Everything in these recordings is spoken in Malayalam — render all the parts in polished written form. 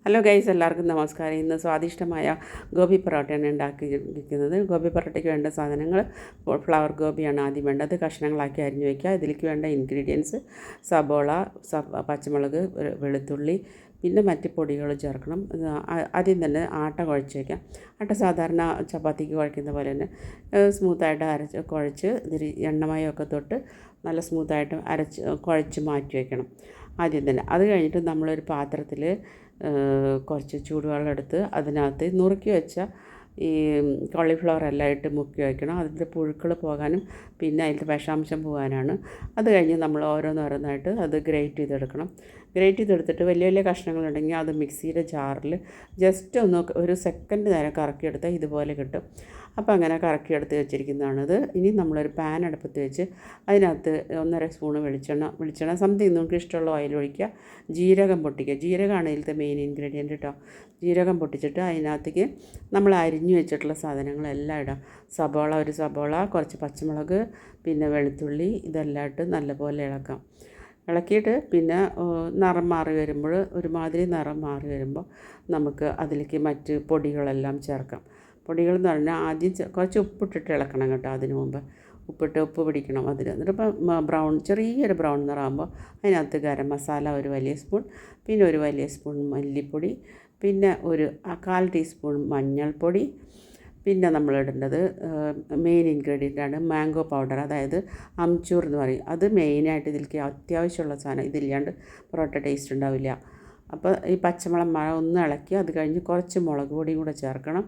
ഹലോ ഗൈസ്, എല്ലാവർക്കും നമസ്കാരം. ഇന്ന് സ്വാദിഷ്ടമായ ഗോബി പൊറോട്ടയാണ് ഉണ്ടാക്കിയിരിക്കുന്നത്. ഗോബി പൊറോട്ടയ്ക്ക് വേണ്ട സാധനങ്ങൾ: ഫ്ലവർ ഗോപിയാണ് ആദ്യം വേണ്ടത്. കഷ്ണങ്ങളാക്കി അരിഞ്ഞു വയ്ക്കുക. ഇതിലേക്ക് വേണ്ട ഇൻഗ്രീഡിയൻസ്: സബോള, പച്ചമുളക്, വെളുത്തുള്ളി, പിന്നെ മറ്റ് പൊടികൾ ചേർക്കണം. ആദ്യം തന്നെ ആട്ട കുഴച്ച് വയ്ക്കാം. ആട്ട സാധാരണ ചപ്പാത്തിക്ക് കുഴക്കുന്ന പോലെ തന്നെ സ്മൂത്തായിട്ട് കുഴച്ച് ഇതിൽ എണ്ണമയമൊക്കെ തൊട്ട് നല്ല സ്മൂത്തായിട്ട് കുഴച്ച് മാറ്റി വയ്ക്കണം ആദ്യം തന്നെ. അത് കഴിഞ്ഞിട്ട് നമ്മളൊരു പാത്രത്തിൽ കുറച്ച് ചൂടുവെള്ളം എടുത്ത് അതിനകത്ത് നുറുക്കി വെച്ച ഈ കോളിഫ്ലവർ എല്ലാം ഇട്ട് മുക്കി വയ്ക്കണം. അതിൻ്റെ പുഴുക്കൾ പോകാനും പിന്നെ അതിൻ്റെ വിഷാംശം പോകാനാണ്. അത് കഴിഞ്ഞ് നമ്മൾ ഓരോന്നോരോന്നായിട്ട് അത് ഗ്രേറ്റ് ചെയ്തെടുക്കണം. ഗ്രേറ്റ് ചെയ്തെടുത്തിട്ട് വലിയ വലിയ കഷ്ണങ്ങളുണ്ടെങ്കിൽ അത് മിക്സിയുടെ ജാറിൽ ജസ്റ്റ് ഒന്ന് ഒരു സെക്കൻഡ് നേരം കറക്കിയെടുത്താൽ ഇതുപോലെ കിട്ടും. അപ്പോൾ അങ്ങനെ കറക്കിയെടുത്ത് വെച്ചിരിക്കുന്നതാണിത്. ഇനി നമ്മളൊരു പാൻ അടുപ്പത്ത് വെച്ച് അതിനകത്ത് 1.5 സ്പൂണ് വെളിച്ചെണ്ണ സംതിങ് നമുക്ക് ഇഷ്ടമുള്ള ഓയിൽ ഒഴിക്കുക. ജീരകം പൊട്ടിക്കുക. ജീരകമാണ് ഇതിലത്തെ മെയിൻ ഇൻഗ്രീഡിയൻറ്റ് കേട്ടോ. ജീരകം പൊട്ടിച്ചിട്ട് അതിനകത്തേക്ക് നമ്മൾ അരിഞ്ഞു വെച്ചിട്ടുള്ള സാധനങ്ങളെല്ലാം ഇടാം. ഒരു സബോള, കുറച്ച് പച്ചമുളക്, പിന്നെ വെളുത്തുള്ളി, ഇതെല്ലാം ഇട്ട് നല്ലപോലെ ഇളക്കാം. ഇളക്കിയിട്ട് പിന്നെ നിറം മാറി വരുമ്പോൾ, ഒരുമാതിരി നിറം മാറി വരുമ്പോൾ നമുക്ക് അതിലേക്ക് മറ്റ് പൊടികളെല്ലാം ചേർക്കാം. പൊടികൾ എന്ന് പറഞ്ഞാൽ ആദ്യം കുറച്ച് ഉപ്പിട്ടിട്ട് ഇളക്കണം കേട്ടോ. അതിന് മുമ്പ് ഉപ്പ് പിടിക്കണം അതിൽ. എന്നിട്ട് ചെറിയൊരു ബ്രൗൺ നിറമാകുമ്പോൾ അതിനകത്ത് ഗരം മസാല ഒരു വലിയ സ്പൂൺ, പിന്നെ ഒരു വലിയ സ്പൂൺ മല്ലിപ്പൊടി, പിന്നെ ഒരു 1/4 ടീസ്പൂൺ മഞ്ഞൾപ്പൊടി, പിന്നെ നമ്മളിടേണ്ടത് മെയിൻ ഇൻഗ്രീഡിയൻ്റാണ് മാംഗോ പൗഡർ, അതായത് അംചൂർ എന്ന് പറയും. അത് മെയിനായിട്ട് ഇതിലേക്ക് അത്യാവശ്യമുള്ള സാധനം. ഇതില്ലാണ്ട് പൊറോട്ട ടേസ്റ്റ് ഉണ്ടാവില്ല. അപ്പോൾ ഈ പച്ചമുളക് ഒന്ന് ഇളക്കി അത് കഴിഞ്ഞ് കുറച്ച് മുളക് പൊടിയും കൂടെ ചേർക്കണം.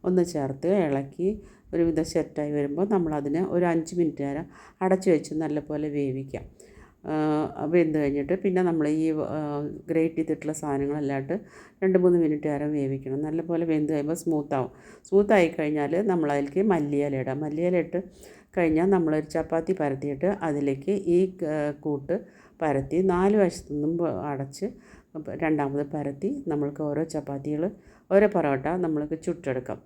ഒന്ന് ചേർത്ത് ഇളക്കി ഒരുവിധം സെറ്റായി വരുമ്പോൾ നമ്മളതിനെ ഒരു 5 മിനിറ്റ് നേരം അടച്ച് വെച്ച് നല്ലപോലെ വേവിക്കാം. വെന്ത് കഴിഞ്ഞിട്ട് പിന്നെ നമ്മൾ ഈ ഗ്രേറ്റ് ചെയ്തിട്ടുള്ള സാധനങ്ങളെല്ലാം ഇട്ട് 2-3 മിനിറ്റ് നേരം വേവിക്കണം. നല്ലപോലെ വെന്ത് കഴിയുമ്പോൾ സ്മൂത്തായി കഴിഞ്ഞാൽ നമ്മളതിലേക്ക് മല്ലിയില ഇടാം. മല്ലിയില ഇട്ട് കഴിഞ്ഞാൽ നമ്മളൊരു ചപ്പാത്തി പരത്തിയിട്ട് അതിലേക്ക് ഈ കൂട്ട് പരത്തി 4 വശത്തു നിന്നും അടച്ച് രണ്ടാമത് പരത്തി നമ്മൾക്ക് ഓരോ പൊറോട്ട നമ്മൾക്ക് ചുട്ടെടുക്കാം.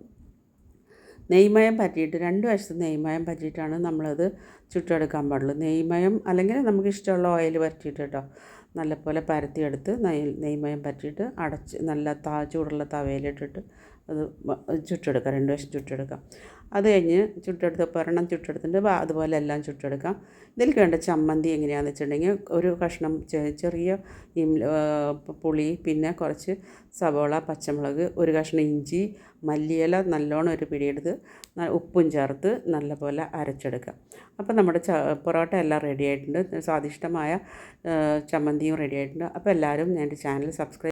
നെയ്മയം പറ്റിയിട്ട് 2 വശത്ത് നെയ്മയം പറ്റിയിട്ടാണ് നമ്മളത് ചുട്ടെടുക്കാൻ പാടുള്ളൂ. നെയ്മയം അല്ലെങ്കിൽ നമുക്ക് ഇഷ്ടമുള്ള ഓയിൽ പറ്റിയിട്ട് കേട്ടോ നല്ലപോലെ പരത്തിയെടുത്ത് നെയ്മയം പറ്റിയിട്ട് അടച്ച് നല്ല ചൂടുള്ള തവയിലിട്ടിട്ട് അത് ചുട്ടെടുക്കാം. 2 വശം ചുട്ടെടുക്കാം. അത് കഴിഞ്ഞ് ഒരെണ്ണം ചുട്ടെടുത്തിട്ട് അതുപോലെ എല്ലാം ചുട്ടെടുക്കാം. ഇതിലേക്ക് വേണ്ട ചമ്മന്തി എങ്ങനെയാണെന്ന് വെച്ചിട്ടുണ്ടെങ്കിൽ ഒരു കഷ്ണം ചെറിയ പുളി, പിന്നെ കുറച്ച് സവോള, പച്ചമുളക്, ഒരു കഷ്ണം ഇഞ്ചി, മല്ലിയില നല്ലോണം ഒരു പിടിയെടുത്ത് ഉപ്പും ചേർത്ത് നല്ലപോലെ അരച്ചെടുക്കുക. അപ്പോൾ നമ്മുടെ പൊറോട്ട എല്ലാം റെഡി ആയിട്ടുണ്ട്. സ്വാദിഷ്ടമായ ചമ്മന്തിയും റെഡി ആയിട്ടുണ്ട്. അപ്പോൾ എല്ലാവരും എൻ്റെ ചാനൽ സബ്സ്ക്രൈബ്